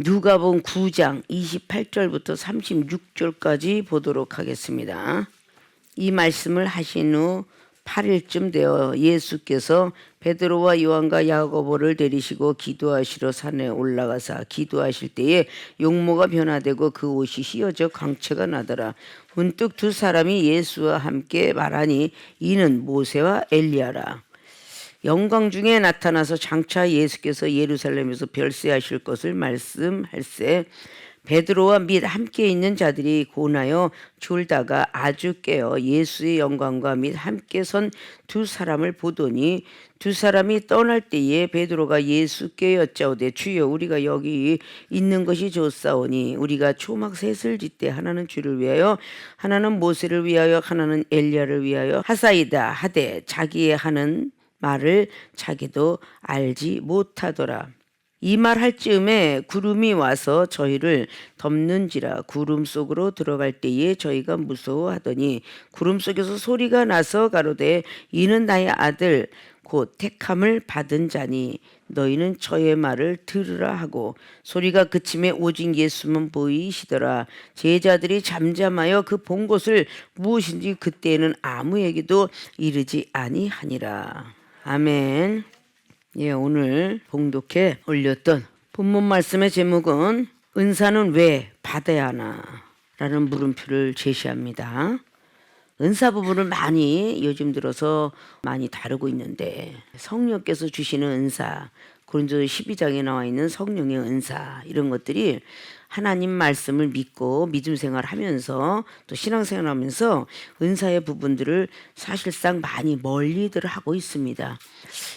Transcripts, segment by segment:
누가복음 9장 28절부터 36절까지 보도록 하겠습니다. 이 말씀을 하신 후 8일쯤 되어 예수께서 베드로와 요한과 야고보를 데리시고 기도하시러 산에 올라가사 기도하실 때에 용모가 변화되고 그 옷이 휘어져 광채가 나더라. 문득 두 사람이 예수와 함께 말하니 이는 모세와 엘리야라. 영광 중에 나타나서 장차 예수께서 예루살렘에서 별세하실 것을 말씀할세 베드로와 및 함께 있는 자들이 고나여 졸다가 아주 깨어 예수의 영광과 및 함께 선 두 사람을 보더니 두 사람이 떠날 때에 베드로가 예수께 여짜오되 주여 우리가 여기 있는 것이 좋사오니 우리가 초막 셋을 짓되 하나는 주를 위하여 하나는 모세를 위하여 하나는 엘리야를 위하여 하사이다 하되 자기의 하는 말을 자기도 알지 못하더라. 이 말 할 즈음에 구름이 와서 저희를 덮는지라. 구름 속으로 들어갈 때에 저희가 무서워하더니 구름 속에서 소리가 나서 가로되 이는 나의 아들 곧 택함을 받은 자니 너희는 저의 말을 들으라 하고 소리가 그침에 오직 예수만 보이시더라. 제자들이 잠잠하여 그 본 것을 무엇인지 그때에는 아무에게도 이르지 아니하니라. 아멘. 예, 오늘 봉독해 올렸던 본문 말씀의 제목은 은사는 왜 받아야 하나? 라는 물음표를 제시합니다. 은사 부분을 많이 요즘 들어서 많이 다루고 있는데 성령께서 주시는 은사, 고린도서 12장에 나와 있는 성령의 은사 이런 것들이 하나님 말씀을 믿고 믿음 생활하면서 또 신앙생활 하면서 은사의 부분들을 사실상 많이 멀리들 하고 있습니다.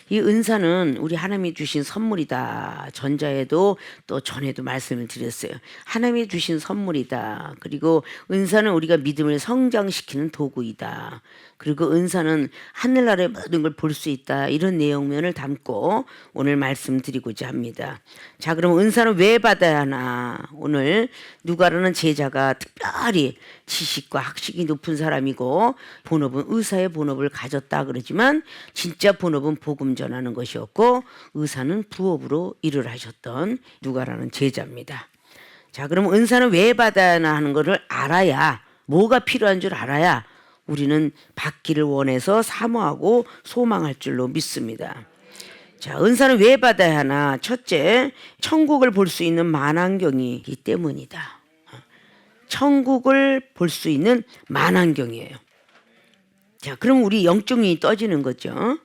이 은사는 우리 하나님이 주신 선물이다. 전자에도 또 전에도 말씀을 드렸어요. 하나님이 주신 선물이다. 그리고 은사는 우리가 믿음을 성장시키는 도구이다. 그리고 은사는 하늘나라의 모든 걸 볼 수 있다. 이런 내용면을 담고 오늘 말씀드리고자 합니다. 자, 그럼 은사는 왜 받아야 하나? 오늘 누가라는 제자가 특별히 지식과 학식이 높은 사람이고 본업은 의사의 본업을 가졌다 그러지만 진짜 본업은 복음 전하는 것이었고 의사는 부업으로 일을 하셨던 누가라는 제자입니다. 자, 그럼 은사는 왜 받아야 하나 하는 것을 알아야, 뭐가 필요한 줄 알아야 우리는 받기를 원해서 사모하고 소망할 줄로 믿습니다. 자, 은사는 왜 받아야 하나? 첫째, 천국을 볼 수 있는 만환경이기 때문이다. 천국을 볼 수 있는 만환경이에요. 자, 그럼 우리 영적 눈이 떠지는 거죠.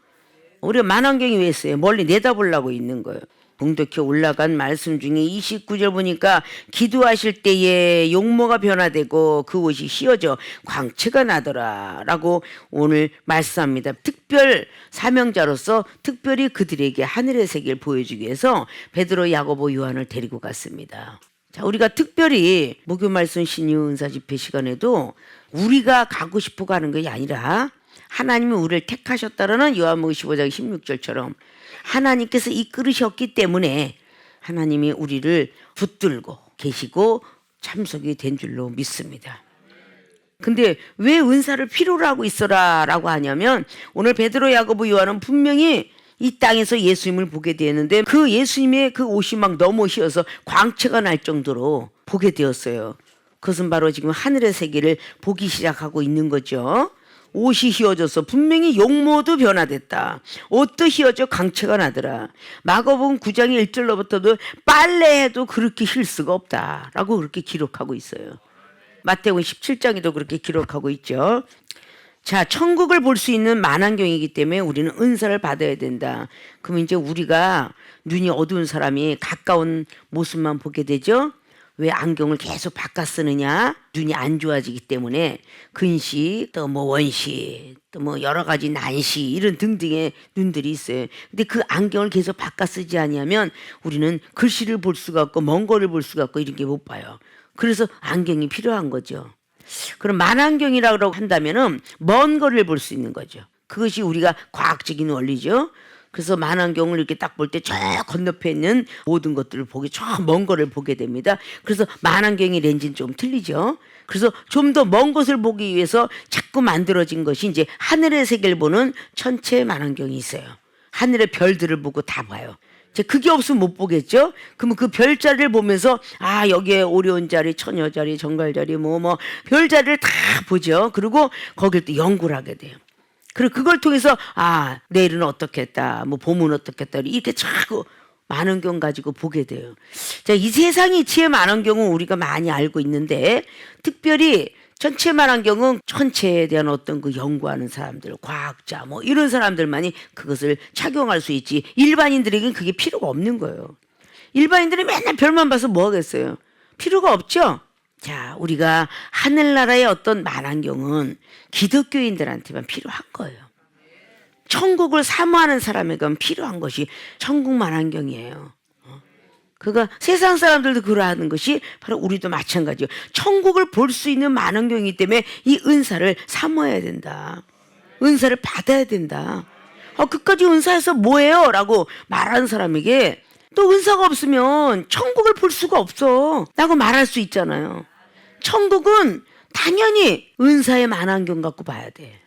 우리가 만환경이 왜 있어요? 멀리 내다보려고 있는 거예요. 봉독해 올라간 말씀 중에 29절 보니까 기도하실 때에 용모가 변화되고 그 옷이 휘어져 광채가 나더라 라고 오늘 말씀합니다. 특별 사명자로서 특별히 그들에게 하늘의 세계를 보여주기 위해서 베드로, 야고보, 요한을 데리고 갔습니다. 자, 우리가 특별히 목요 말씀 신유 은사 집회 시간에도 우리가 가고 싶어 가는 것이 아니라 하나님이 우리를 택하셨다라는 요한복음 15장 16절처럼 하나님께서 이끌으셨기 때문에 하나님이 우리를 붙들고 계시고 참석이 된 줄로 믿습니다. 근데 왜 은사를 필요로 하고 있어라 라고 하냐면 오늘 베드로, 야고보, 요한은 분명히 이 땅에서 예수님을 보게 되었는데 그 예수님의 그 옷이 막 너무 휘어서 광채가 날 정도로 보게 되었어요. 그것은 바로 지금 하늘의 세계를 보기 시작하고 있는 거죠. 옷이 휘어져서 분명히 용모도 변화됐다. 옷도 휘어져 광채가 나더라. 마가복음 9장 1절로부터도 빨래해도 그렇게 힐 수가 없다 라고 그렇게 기록하고 있어요. 마태복음 17장에도 그렇게 기록하고 있죠. 자, 천국을 볼 수 있는 만환경이기 때문에 우리는 은사를 받아야 된다. 그럼 이제 우리가 눈이 어두운 사람이 가까운 모습만 보게 되죠. 왜 안경을 계속 바꿔 쓰느냐? 눈이 안 좋아지기 때문에 근시, 또 뭐 원시, 또 뭐 여러 가지 난시 이런 등등의 눈들이 있어요. 근데 그 안경을 계속 바꿔 쓰지 않으면 우리는 글씨를 볼 수가 없고 먼 거를 볼 수가 없고 이런 게 못 봐요. 그래서 안경이 필요한 거죠. 그럼 만안경이라고 한다면은 먼 거를 볼 수 있는 거죠. 그것이 우리가 과학적인 원리죠. 그래서 만안경을 이렇게 딱 볼 때 저 건너편에 있는 모든 것들을 보게 저 먼 거를 보게 됩니다. 그래서 만안경의 렌즈는 좀 틀리죠. 그래서 좀 더 먼 것을 보기 위해서 자꾸 만들어진 것이 이제 하늘의 세계를 보는 천체 만안경이 있어요. 하늘의 별들을 보고 다 봐요. 이제 그게 없으면 못 보겠죠. 그러면 그 별자리를 보면서 아 여기에 오리온 자리, 처녀 자리, 정갈 자리 뭐 별자리를 다 보죠. 그리고 거길 또 연구를 하게 돼요. 그리고 그걸 통해서 아 내일은 어떻겠다, 뭐 봄은 어떻겠다 이렇게 자꾸 만원경 가지고 보게 돼요. 자, 이 세상이 지혜 만원경은 우리가 많이 알고 있는데 특별히 전체 만환경은 천체에 대한 어떤 그 연구하는 사람들, 과학자 뭐 이런 사람들만이 그것을 착용할 수 있지 일반인들에게는 그게 필요가 없는 거예요. 일반인들이 맨날 별만 봐서 뭐 하겠어요? 필요가 없죠? 자, 우리가 하늘나라의 어떤 만환경은 기독교인들한테만 필요한 거예요. 천국을 사모하는 사람에게는 필요한 것이 천국 만환경이에요. 그러니까 세상 사람들도 그러하는 것이 바로 우리도 마찬가지예요. 천국을 볼 수 있는 만원경이기 때문에 이 은사를 사모해야 된다. 은사를 받아야 된다. 그까지 은사해서 뭐해요? 라고 말하는 사람에게 또 은사가 없으면 천국을 볼 수가 없어 라고 말할 수 있잖아요. 천국은 당연히 은사의 만원경 갖고 봐야 돼.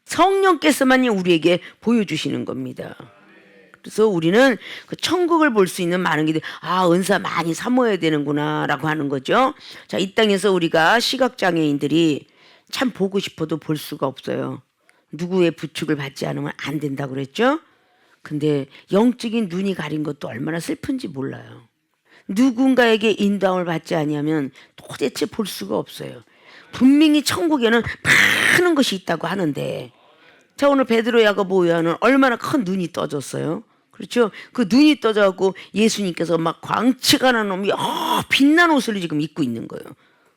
성령께서만이 우리에게 보여주시는 겁니다. 그래서 우리는 그 천국을 볼 수 있는 많은 게 은사 많이 사모해야 되는구나 라고 하는 거죠. 자, 이 땅에서 우리가 시각장애인들이 참 보고 싶어도 볼 수가 없어요. 누구의 부축을 받지 않으면 안 된다고 그랬죠. 근데 영적인 눈이 가린 것도 얼마나 슬픈지 몰라요. 누군가에게 인도함을 받지 아니하면 도대체 볼 수가 없어요. 분명히 천국에는 많은 것이 있다고 하는데 자, 오늘 베드로, 야고보, 요한은 얼마나 큰 눈이 떠졌어요. 그렇죠? 그 눈이 떠져갖고 예수님께서 막 광채가 나는 놈이 빛난 옷을 지금 입고 있는 거예요.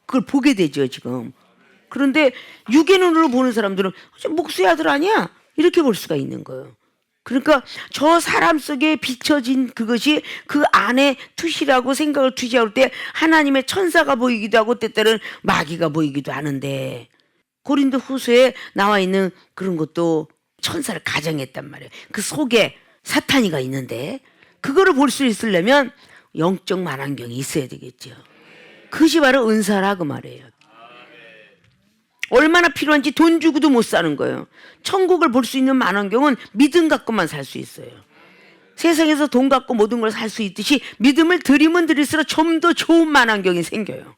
그걸 보게 되죠 지금. 그런데 육의 눈으로 보는 사람들은 목수의 아들 아니야? 이렇게 볼 수가 있는 거예요. 그러니까 저 사람 속에 비춰진 그것이 그 안에 투시라고 생각을 투시할 때 하나님의 천사가 보이기도 하고 때때는 마귀가 보이기도 하는데 고린도 후서에 나와 있는 그런 것도 천사를 가정했단 말이에요. 그 속에 사탄이가 있는데 그거를 볼 수 있으려면 영적 만환경이 있어야 되겠죠. 그것이 바로 은사라 그 말이에요. 얼마나 필요한지 돈 주고도 못 사는 거예요. 천국을 볼 수 있는 만환경은 믿음 갖고만 살 수 있어요. 세상에서 돈 갖고 모든 걸 살 수 있듯이 믿음을 들이면 들일수록 좀 더 좋은 만환경이 생겨요.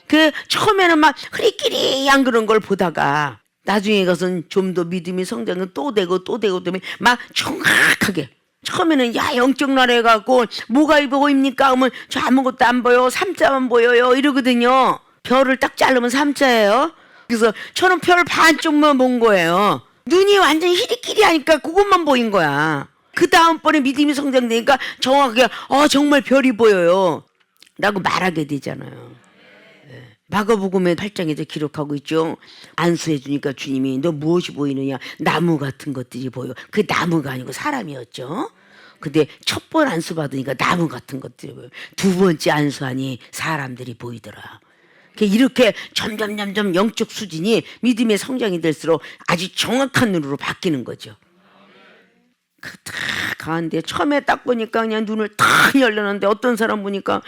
그 처음에는 막 흐리끼리한 그런 걸 보다가 나중에 가서는 좀 더 믿음이 성장은 또 되고 때문에 막 정확하게 처음에는 야 영적 나라에 가고 뭐가 보입니까? 하면 저 아무것도 안 보여 삼자만 보여요 이러거든요. 별을 딱 자르면 삼자예요. 그래서 저는 별 반쪽만 본 거예요. 눈이 완전 히리끼리하니까 그것만 보인 거야. 그 다음번에 믿음이 성장되니까 정확하게 정말 별이 보여요 라고 말하게 되잖아요. 마가복음의 8장에도 기록하고 있죠. 안수해 주니까 주님이 너 무엇이 보이느냐? 나무 같은 것들이 보여. 그 나무가 아니고 사람이었죠. 근데 첫 번 안수 받으니까 나무 같은 것들이 보여. 두 번째 안수하니 사람들이 보이더라. 이렇게 점점 영적 수준이 믿음의 성장이 될수록 아주 정확한 눈으로 바뀌는 거죠. 딱 가는데 처음에 딱 보니까 그냥 눈을 탁 열렸는데 어떤 사람 보니까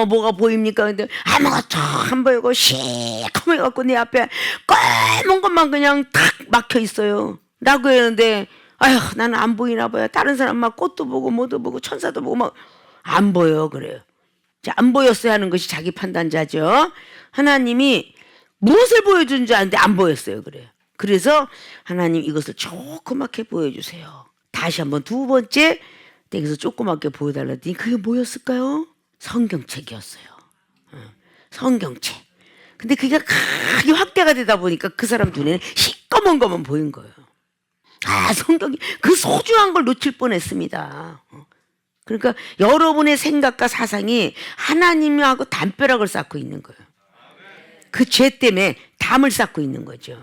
뭐가 보입니까? 근데 아무것도 안 보이고 시커매 갖고 내 앞에 검은 것만 그냥 탁 막혀 있어요. 라고 했는데 아휴 나는 안 보이나 봐요. 다른 사람 막 꽃도 보고 뭐도 보고 천사도 보고 막 안 보여 그래요. 안 보였어야 하는 것이 자기 판단자죠. 하나님이 무엇을 보여준 줄 아는데 안 보였어요 그래요. 그래서 하나님 이것을 조그맣게 보여주세요. 다시 한번 두 번째 댁에서 조그맣게 보여달랬더니 그게 뭐였을까요? 성경책이었어요. 성경책. 근데 그게 크게 확대가 되다 보니까 그 사람 눈에는 시꺼먼 것만 보인 거예요. 성경이 그 소중한 걸 놓칠 뻔했습니다. 그러니까 여러분의 생각과 사상이 하나님하고 담벼락을 쌓고 있는 거예요. 그 죄 때문에 담을 쌓고 있는 거죠.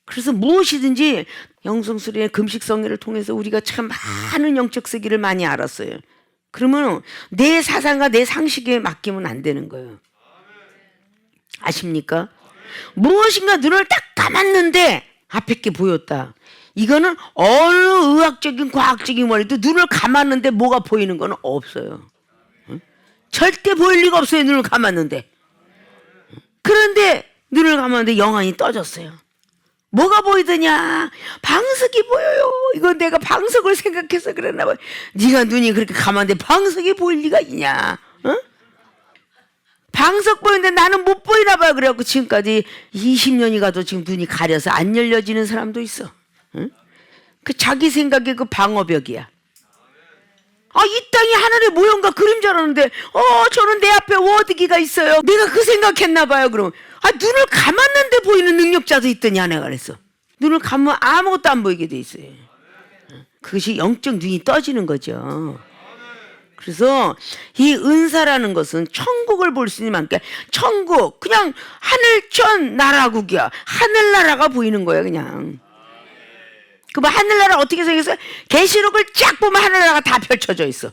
그래서 무엇이든지 영성수련의 금식성례를 통해서 우리가 참 많은 영적 세계를 많이 알았어요. 그러면 내 사상과 내 상식에 맡기면 안 되는 거예요. 아십니까? 무엇인가 눈을 딱 감았는데 앞에 게 보였다. 이거는 어느 의학적인 과학적인 원리도 눈을 감았는데 뭐가 보이는 건 없어요. 절대 보일 리가 없어요. 눈을 감았는데. 그런데 눈을 감았는데 영안이 떠졌어요. 뭐가 보이더냐? 방석이 보여요. 이거 내가 방석을 생각해서 그랬나 봐요. 네가 눈이 그렇게 감한데 방석이 보일 리가 있냐? 어? 방석 보이는데 나는 못 보이나 봐요. 그래갖고 지금까지 20년이 가도 지금 눈이 가려서 안 열려지는 사람도 있어. 응? 그 자기 생각의 그 방어벽이야. 이 땅이 하늘의 모형과 그림자라는데 저는 내 앞에 워드기가 있어요. 내가 그 생각했나 봐요. 그럼 눈을 감았는데 보이는 능력자도 있더니 내가 그랬어. 눈을 감으면 아무것도 안 보이게 돼 있어요. 그것이 영적 눈이 떠지는 거죠. 그래서 이 은사라는 것은 천국을 볼 수 있는 만큼, 천국 그냥 하늘천 나라국이야. 하늘나라가 보이는 거야 그냥. 그럼 하늘나라 어떻게 생겼어요? 계시록을 쫙 보면 하늘나라가 다 펼쳐져 있어.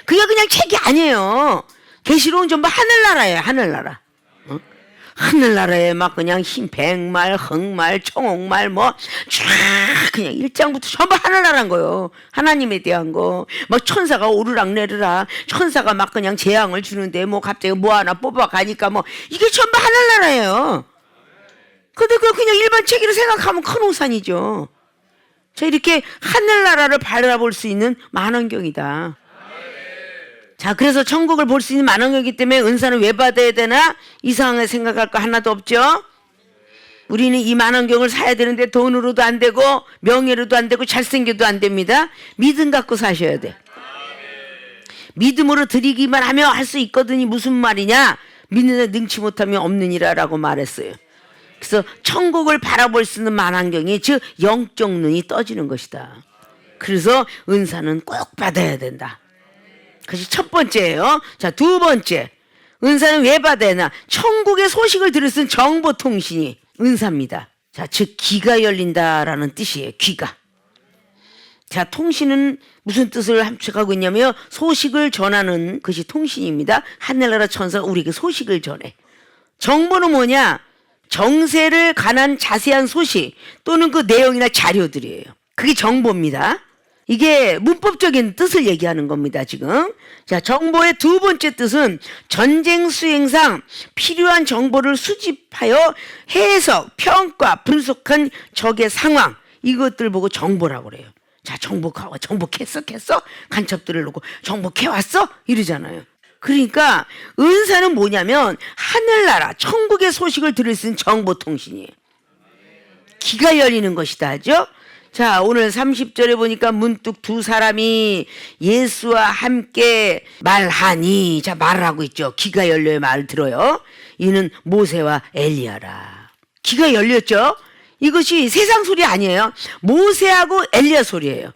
그게 그냥 책이 아니에요. 계시록은 전부 하늘나라예요. 하늘나라. 하늘나라에 막 그냥 흰 백말, 흑말, 청옥말 뭐 쫙 그냥 1장부터 전부 하늘나라인 거예요. 하나님에 대한 거. 막 천사가 오르락내리락, 천사가 막 그냥 재앙을 주는데 뭐 갑자기 뭐 하나 뽑아가니까 뭐 이게 전부 하늘나라예요. 근데 그거 그냥 일반 책으로 생각하면 큰 오산이죠. 자, 이렇게 하늘나라를 바라볼 수 있는 만원경이다. 자, 그래서 천국을 볼 수 있는 만원경이기 때문에 은사는 왜 받아야 되나? 이상하게 생각할 거 하나도 없죠? 우리는 이 만원경을 사야 되는데 돈으로도 안 되고 명예로도 안 되고 잘생겨도 안 됩니다. 믿음 갖고 사셔야 돼. 믿음으로 드리기만 하며 할 수 있거든요. 무슨 말이냐? 믿는 데 능치 못하면 없느니라 라고 말했어요. 그래서 천국을 바라볼 수 있는 만환경이, 즉 영적 눈이 떠지는 것이다. 그래서 은사는 꼭 받아야 된다. 그것이 첫 번째예요. 자, 두 번째, 은사는 왜 받아야 하나? 천국의 소식을 들을 수 있는 정보통신이 은사입니다. 자, 즉 귀가 열린다라는 뜻이에요. 귀가. 자, 통신은 무슨 뜻을 함축하고 있냐면 소식을 전하는 것이 통신입니다. 하늘나라 천사가 우리에게 소식을 전해. 정보는 뭐냐? 정세를 관한 자세한 소식 또는 그 내용이나 자료들이에요. 그게 정보입니다. 이게 문법적인 뜻을 얘기하는 겁니다, 지금. 자, 정보의 두 번째 뜻은 전쟁 수행상 필요한 정보를 수집하여 해석, 평가, 분석한 적의 상황, 이것들 보고 정보라고 그래요. 자, 정복했어? 간첩들을 놓고 정복해왔어? 이러잖아요. 그러니까 은사는 뭐냐면 하늘나라, 천국의 소식을 들을 수 있는 정보통신이에요. 귀가 열리는 것이다 하죠. 자, 오늘 30절에 보니까 문득 두 사람이 예수와 함께 말하니, 자, 말을 하고 있죠. 귀가 열려야 말을 들어요. 이는 모세와 엘리야라. 귀가 열렸죠. 이것이 세상 소리 아니에요. 모세하고 엘리야 소리예요.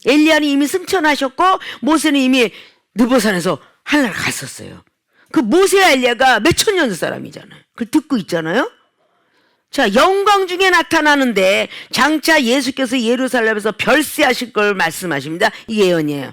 엘리야는 이미 승천하셨고 모세는 이미 느보산에서 하늘나라 갔었어요. 그 모세와 엘리야가 몇천 년 사람이잖아요. 그걸 듣고 있잖아요. 자, 영광 중에 나타나는데 장차 예수께서 예루살렘에서 별세하실 걸 말씀하십니다. 이 예언이에요.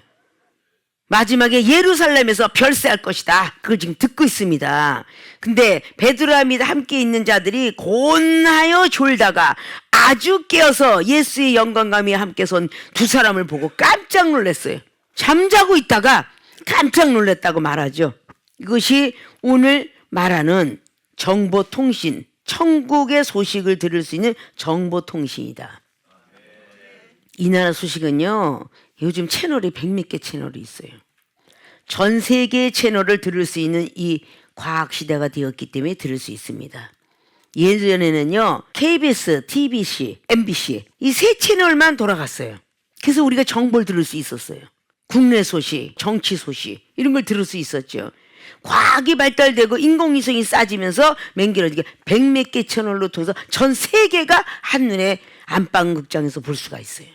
마지막에 예루살렘에서 별세할 것이다. 그걸 지금 듣고 있습니다. 근데 베드로와 및 함께 있는 자들이 곤하여 졸다가 아주 깨어서 예수의 영광감이 함께 선 두 사람을 보고 깜짝 놀랐어요. 잠자고 있다가 깜짝 놀랐다고 말하죠. 이것이 오늘 말하는 정보통신, 천국의 소식을 들을 수 있는 정보통신이다. 이 나라 소식은요, 요즘 채널이 100몇 개 채널이 있어요. 전 세계의 채널을 들을 수 있는 이 과학시대가 되었기 때문에 들을 수 있습니다. 예전에는요, KBS, TBC, MBC 이 세 채널만 돌아갔어요. 그래서 우리가 정보를 들을 수 있었어요. 국내 소식, 정치 소식 이런 걸 들을 수 있었죠. 과학이 발달되고 인공위성이 싸지면서 맹기러지게 100몇 개 채널로 통해서 전 세계가 한눈에 안방극장에서 볼 수가 있어요.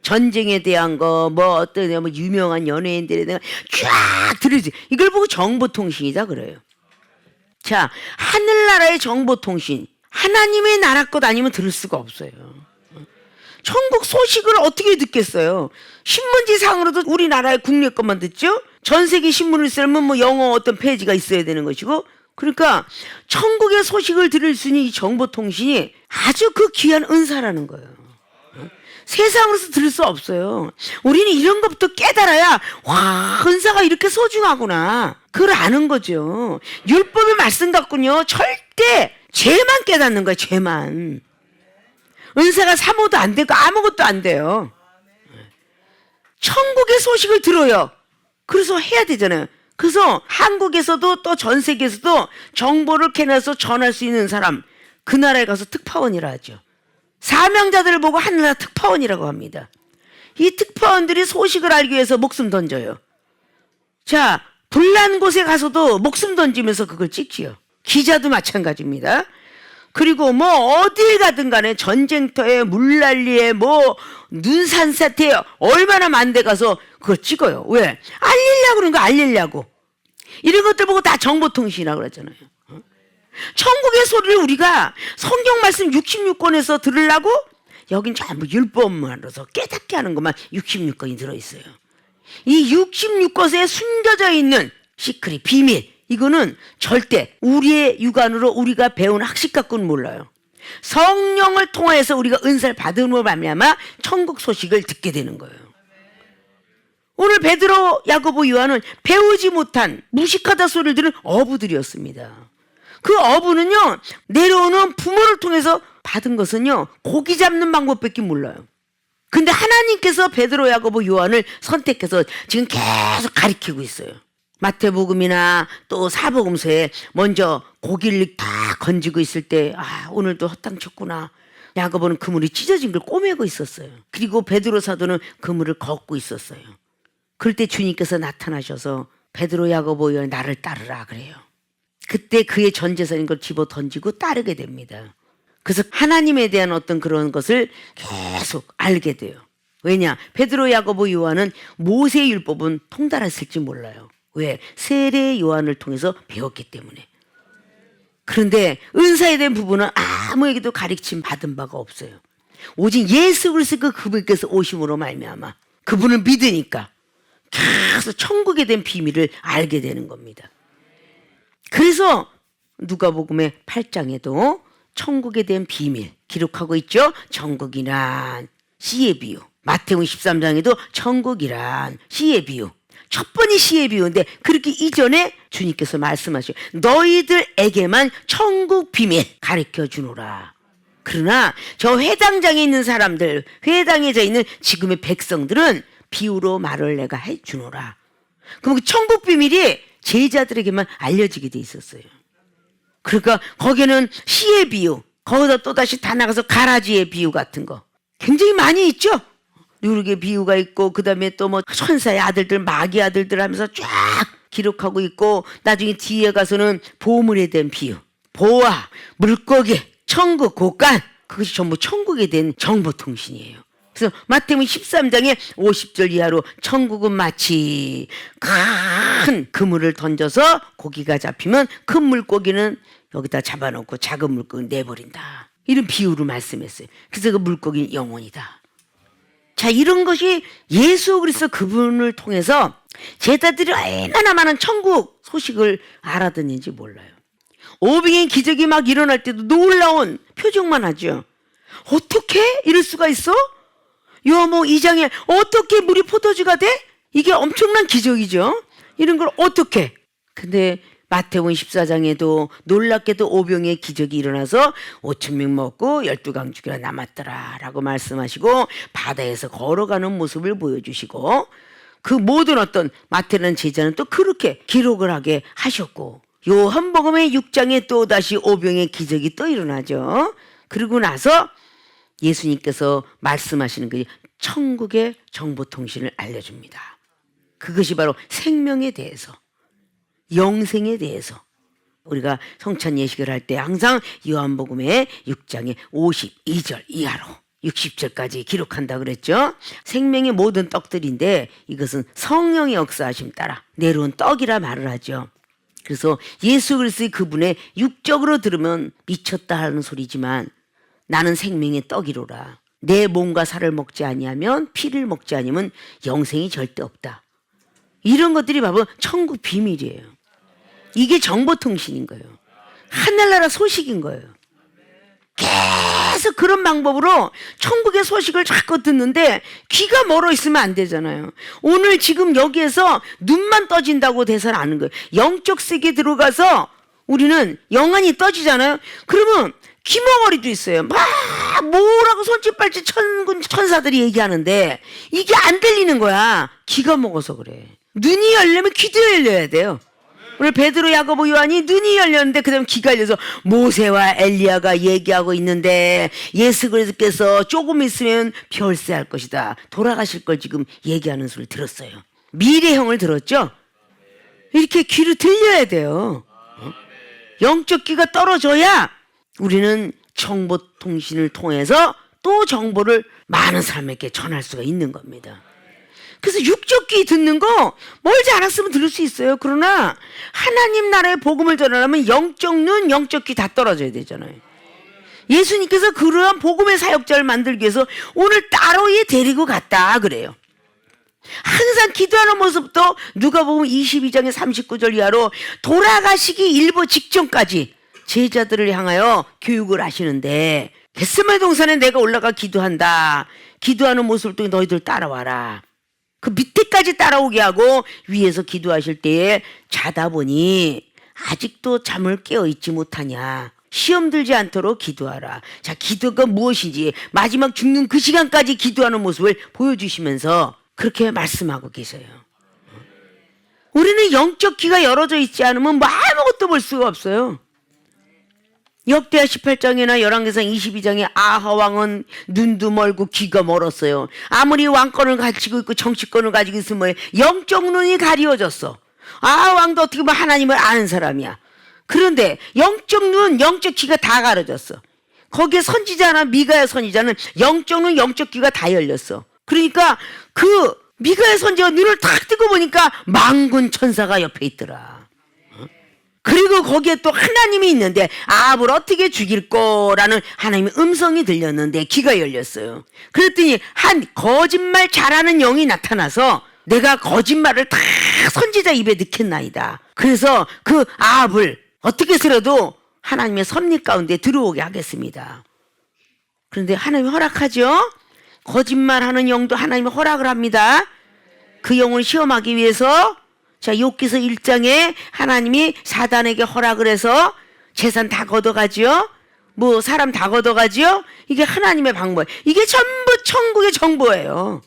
전쟁에 대한 거, 뭐 어떤 뭐 유명한 연예인들에 대한 쫙 들으지. 이걸 보고 정보통신이다 그래요. 자, 하늘나라의 정보통신, 하나님의 나라 것 아니면 들을 수가 없어요. 천국 소식을 어떻게 듣겠어요? 신문지상으로도 우리나라의 국내 것만 듣죠? 전 세계 신문을 쓰려면 뭐 영어 어떤 페이지가 있어야 되는 것이고, 그러니까 천국의 소식을 들을 수 있는 이 정보통신이 아주 그 귀한 은사라는 거예요. 세상으로서 들을 수 없어요. 우리는 이런 것부터 깨달아야 와, 은사가 이렇게 소중하구나 그걸 아는 거죠. 율법의 말씀 갖고는요 절대 죄만 깨닫는 거예요. 죄만. 은사가 사모도 안 되고 아무것도 안 돼요. 천국의 소식을 들어요. 그래서 해야 되잖아요. 그래서 한국에서도 또 전 세계에서도 정보를 캐내서 전할 수 있는 사람, 그 나라에 가서 특파원이라 하죠. 사명자들을 보고 하늘나라 특파원이라고 합니다. 이 특파원들이 소식을 알기 위해서 목숨 던져요. 자, 불난 곳에 가서도 목숨 던지면서 그걸 찍지요. 기자도 마찬가지입니다. 그리고 뭐 어딜 가든 간에 전쟁터에 물난리에 뭐 눈산사태에 얼마나 많은 데 가서 그걸 찍어요. 왜? 알리려고 그러는 거, 알리려고. 이런 것들 보고 다 정보통신이라고 그러잖아요. 천국의 소리를 우리가 성경 말씀 66권에서 들으려고 여긴 전부 율법만으로서 깨닫게 하는 것만 66권이 들어있어요. 이 66권에 숨겨져 있는 시크릿, 비밀, 이거는 절대 우리의 육안으로 우리가 배운 학식 갖고는 몰라요. 성령을 통해서 우리가 은사를 받음으로 말미암아 천국 소식을 듣게 되는 거예요. 오늘 베드로, 야고보, 요한은 배우지 못한 무식하다 소리를 들은 어부들이었습니다. 그 어부는요, 내려오는 부모를 통해서 받은 것은요, 고기 잡는 방법밖에 몰라요. 근데 하나님께서 베드로, 야고보, 요한을 선택해서 지금 계속 가리키고 있어요. 마태복음이나 또 사복음서에 먼저 고기를 다 건지고 있을 때, 오늘도 헛땅 쳤구나. 야고보는 그물이 찢어진 걸 꼬매고 있었어요. 그리고 베드로 사도는 그물을 걷고 있었어요. 그럴 때 주님께서 나타나셔서 베드로, 야고보, 요한 나를 따르라 그래요. 그때 그의 전 재산인 걸 집어 던지고 따르게 됩니다. 그래서 하나님에 대한 어떤 그런 것을 계속 알게 돼요. 왜냐? 베드로, 야고보, 요한은 모세의 율법은 통달했을지 몰라요. 왜? 세례 요한을 통해서 배웠기 때문에. 그런데 은사에 대한 부분은 아무에게도 가르침 받은 바가 없어요. 오직 예수 그리스도 그분께서 오심으로 말미암아 그분을 믿으니까 계속 천국에 대한 비밀을 알게 되는 겁니다. 그래서 누가복음의 8장에도 천국에 대한 비밀 기록하고 있죠. 천국이란 씨의 비유. 마태복음 13장에도 천국이란 씨의 비유. 첫 번이 씨의 비유인데 그렇게 이전에 주님께서 말씀하셔요. 너희들에게만 천국 비밀 가르쳐 주노라. 그러나 저 회당장에 있는 사람들, 회당에 있는 지금의 백성들은 비유로 말을 내가 해 주노라. 그럼 그 천국 비밀이 제자들에게만 알려지게 돼 있었어요. 그러니까 거기는 씨의 비유, 거기다 또다시 다 나가서 가라지의 비유 같은 거 굉장히 많이 있죠. 누룩의 비유가 있고 그 다음에 또 뭐 천사의 아들들, 마귀 아들들 하면서 쫙 기록하고 있고 나중에 뒤에 가서는 보물에 대한 비유, 보화, 물고기, 천국, 곳간, 그것이 전부 천국에 대한 정보통신이에요. 그래서 마태복음 13장에 50절 이하로 천국은 마치 큰 그물을 던져서 고기가 잡히면 큰 물고기는 여기다 잡아놓고 작은 물고기는 내버린다. 이런 비유로 말씀했어요. 그래서 그 물고기는 영혼이다. 자, 이런 것이 예수 그리스도 그분을 통해서 제자들이 얼마나 많은 천국 소식을 알아듣는지 몰라요. 오병의 기적이 막 일어날 때도 놀라운 표정만 하죠. 어떻게 이럴 수가 있어? 요한복음 2장에 어떻게 물이 포도주가 돼? 이게 엄청난 기적이죠. 이런 걸 어떻게? 근데 마태복음 14장에도 놀랍게도 오병의 기적이 일어나서 5,000명 먹고 12강주기가 남았더라 라고 말씀하시고 바다에서 걸어가는 모습을 보여주시고 그 모든 어떤 마태라는 제자는 또 그렇게 기록을 하게 하셨고 요한복음의 6장에 또다시 오병의 기적이 또 일어나죠. 그러고 나서 예수님께서 말씀하시는 그 천국의 정보통신을 알려줍니다. 그것이 바로 생명에 대해서, 영생에 대해서 우리가 성찬 예식을 할 때 항상 요한복음의 6장의 52절 이하로 60절까지 기록한다 그랬죠. 생명의 모든 떡들인데 이것은 성령의 역사하심 따라 내려온 떡이라 말을 하죠. 그래서 예수 그리스도의 그분의 육적으로 들으면 미쳤다 하는 소리지만 나는 생명의 떡이로라. 내 몸과 살을 먹지 아니하면 피를 먹지 아니면 영생이 절대 없다. 이런 것들이 바로 천국 비밀이에요. 이게 정보통신인 거예요. 하늘나라 소식인 거예요. 계속 그런 방법으로 천국의 소식을 자꾸 듣는데 귀가 멀어 있으면 안 되잖아요. 오늘 지금 여기에서 눈만 떠진다고 돼서는 아는 거예요. 영적 세계에 들어가서 우리는 영안이 떠지잖아요. 그러면 귀머거리도 있어요. 막 뭐라고 손짓발짓 천군 천사들이 얘기하는데 이게 안 들리는 거야. 귀가 먹어서 그래. 눈이 열려면 귀도 열려야 돼요. 오늘 베드로, 야고보, 요한이 눈이 열렸는데 그다음 귀가 열려서 모세와 엘리야가 얘기하고 있는데 예수 그리스도께서 조금 있으면 별세할 것이다. 돌아가실 걸 지금 얘기하는 소리를 들었어요. 미래형을 들었죠? 이렇게 귀를 들려야 돼요. 영적 귀가 떨어져야 우리는 정보통신을 통해서 또 정보를 많은 사람에게 전할 수가 있는 겁니다. 그래서 육적 귀 듣는 거 멀지 않았으면 들을 수 있어요. 그러나 하나님 나라의 복음을 전하려면 영적 눈, 영적 귀 다 떨어져야 되잖아요. 예수님께서 그러한 복음의 사역자를 만들기 위해서 오늘 따로 데리고 갔다 그래요. 항상 기도하는 모습도 누가복음 22장의 39절 이하로 돌아가시기 일보 직전까지 제자들을 향하여 교육을 하시는데 겟세마네 동산에 내가 올라가 기도한다. 기도하는 모습을 통해 너희들 따라와라. 그 밑에까지 따라오게 하고 위에서 기도하실 때에 자다 보니 아직도 잠을 깨어있지 못하냐. 시험 들지 않도록 기도하라. 자, 기도가 무엇인지 마지막 죽는 그 시간까지 기도하는 모습을 보여주시면서 그렇게 말씀하고 계세요. 우리는 영적 귀가 열어져 있지 않으면 뭐 아무것도 볼 수가 없어요. 역대하 18장이나 열왕기상 22장에 아하 왕은 눈도 멀고 귀가 멀었어요. 아무리 왕권을 가지고 있고 정치권을 가지고 있으면 뭐예요? 영적 눈이 가리워졌어. 아하 왕도 어떻게 보면 하나님을 아는 사람이야. 그런데 영적 눈, 영적 귀가 다 가려졌어. 거기에 선지자나 미가야 선지자는 영적 눈, 영적 귀가 다 열렸어. 그러니까 그 미가야 선지자가 눈을 탁 뜨고 보니까 만군 천사가 옆에 있더라. 그리고 거기에 또 하나님이 있는데 아합을 어떻게 죽일 거라는 하나님의 음성이 들렸는데 귀가 열렸어요. 그랬더니 한 거짓말 잘하는 영이 나타나서 내가 거짓말을 다 선지자 입에 넣겠나이다. 그래서 그 아합을 어떻게 해서라도 하나님의 섭리 가운데 들어오게 하겠습니다. 그런데 하나님이 허락하죠. 거짓말하는 영도 하나님이 허락을 합니다. 그 영을 시험하기 위해서 자, 욥기서 1장에 하나님이 사단에게 허락을 해서 재산 다 걷어가지요. 뭐 사람 다 걷어가지요. 이게 하나님의 방법. 이게 전부 천국의 정보예요.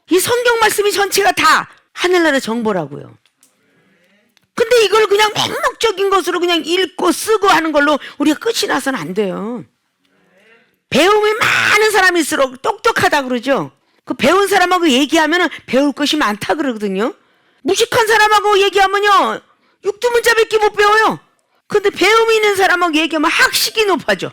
이 성경 말씀이 전체가 다 하늘나라의 정보라고요. 근데 이걸 그냥 맹목적인 것으로 그냥 읽고 쓰고 하는 걸로 우리가 끝이 나서는 안 돼요. 배움이 많은 사람일수록 똑똑하다 그러죠. 그 배운 사람하고 얘기하면 배울 것이 많다 그러거든요. 무식한 사람하고 얘기하면요 육두문자밖에 못 배워요. 근데 배움이 있는 사람하고 얘기하면 학식이 높아져.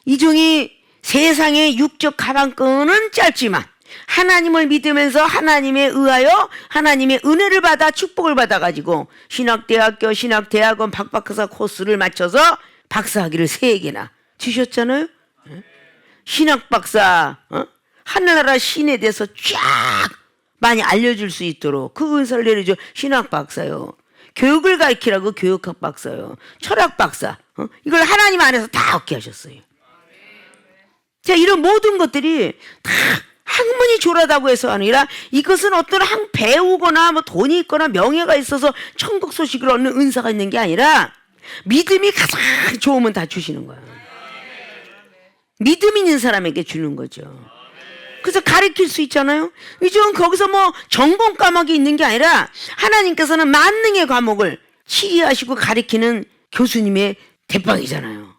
이종이 세상의 육적 가방끈은 짧지만 하나님을 믿으면서 하나님에 의하여 하나님의 은혜를 받아 축복을 받아가지고 신학대학교, 신학대학원, 박박사 코스를 맞춰서 박사학위를 3개나 주셨잖아요. 신학박사, 하늘나라 신에 대해서 쫙 많이 알려줄 수 있도록 그 은사를 내려줘. 신학박사요. 교육을 가르치라고 교육학 박사요. 철학박사. 이걸 하나님 안에서 다 얻게 하셨어요. 자, 이런 모든 것들이 다 학문이 졸하다고 해서 아니라 이것은 어떤 배우거나 뭐 돈이 있거나 명예가 있어서 천국 소식을 얻는 은사가 있는 게 아니라 믿음이 가장 좋으면 다 주시는 거야. 믿음 있는 사람에게 주는 거죠. 그래서 가르칠 수 있잖아요. 이쪽은 거기서 뭐 전공 과목이 있는 게 아니라 하나님께서는 만능의 과목을 치리하시고 가르치는 교수님의 대빵이잖아요.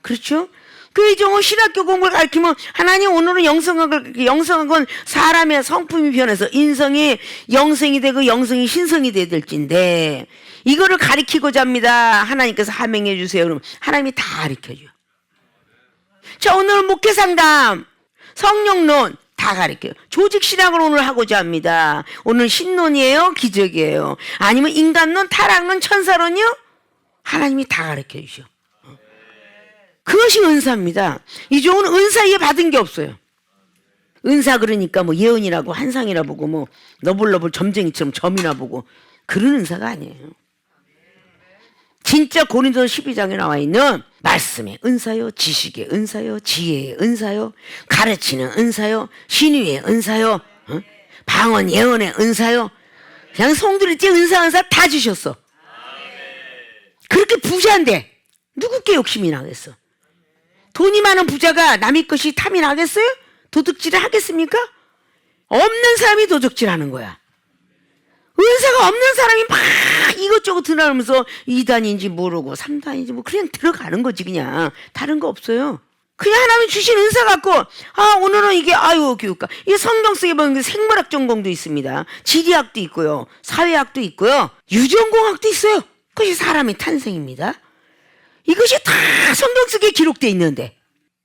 그렇죠? 그 이종은 신학교 공부를 가르치면 하나님 오늘은 영성학을 영성학은 사람의 성품이 변해서 인성이 영성이 되고 영성이 신성이 돼야 될진데 이거를 가르치고자 합니다. 하나님께서 하명해 주세요. 그러면 하나님이 다 가르쳐줘요. 자, 오늘 목회 상담, 성령론 다 가르쳐요. 조직 신학을 오늘 하고자 합니다. 오늘 신론이에요? 기적이에요? 아니면 인간론, 타락론, 천사론이요? 하나님이 다 가르쳐 주셔. 그것이 은사입니다. 이종은 은사 이해 받은 게 없어요. 은사 그러니까 뭐 예언이라고 환상이라 보고 뭐 너블너블 점쟁이처럼 점이나 보고 그런 은사가 아니에요. 진짜 고린도서 12장에 나와 있는 말씀의 은사요, 지식의 은사요, 지혜의 은사요, 가르치는 은사요, 신유의 은사요, 방언 예언의 은사요. 그냥 성도들이 은사 다 주셨어. 그렇게 부자인데 누구께 욕심이 나겠어? 돈이 많은 부자가 남의 것이 탐이 나겠어요? 도둑질을 하겠습니까? 없는 사람이 도둑질하는 거야. 은사가 없는 사람이 막 이것저것 드나들면서 2단인지 모르고 3단인지 뭐 그냥 들어가는 거지. 그냥 다른 거 없어요. 그냥 하나님 주신 은사 갖고 오늘은 이게 교육과 이게 성경 속에 보면 생물학 전공도 있습니다. 지리학도 있고요, 사회학도 있고요, 유전공학도 있어요. 그것이 사람의 탄생입니다. 이것이 다 성경 속에 기록되어 있는데